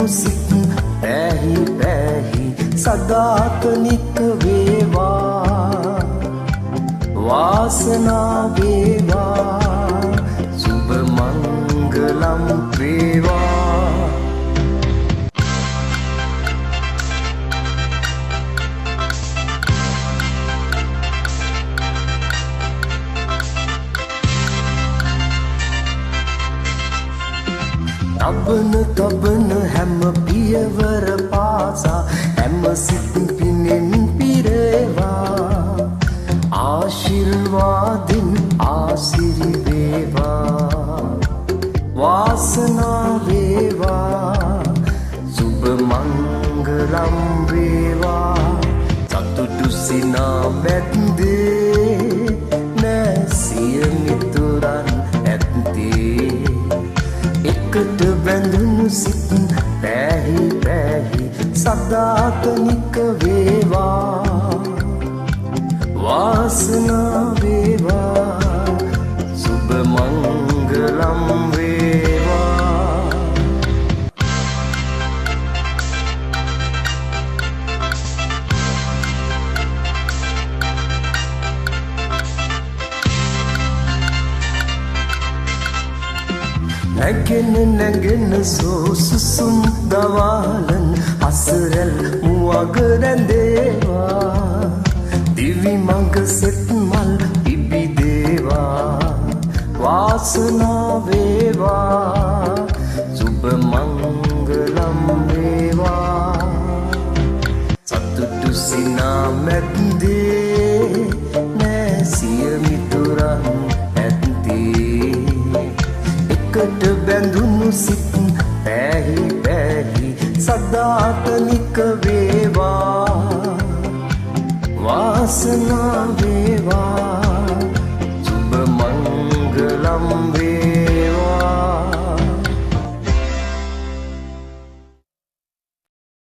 සිත් පැහි පැහි සදාතනික වේවා වාසනා වේවා සුබ මංගලම් වේවා තබන හැම පියවර පාසා හැම සිත් පිනෙන් පිරේවා ආශිර්වාදින් ආසිරි වේවා වාසනා වේවා සුබ මංගලම් වේවා සතුටු සිනා මැද්දේ නැසිය මිතුරන් ඇත්තේ එකට බැඳුණු සිත් පැහි පැහි සදාතනික වේවා වාසනා වේවා සුබ මංගලම් වේවා නැගෙන සෝසුසුම් දවාලන් අසරල් මුවග රැඳේවා දිවි මඟ සෙත් මල් පිබිදේවා වාසනා වේවා සුබ මංගලම් වේවා සතුටු සිනා මැද්දේ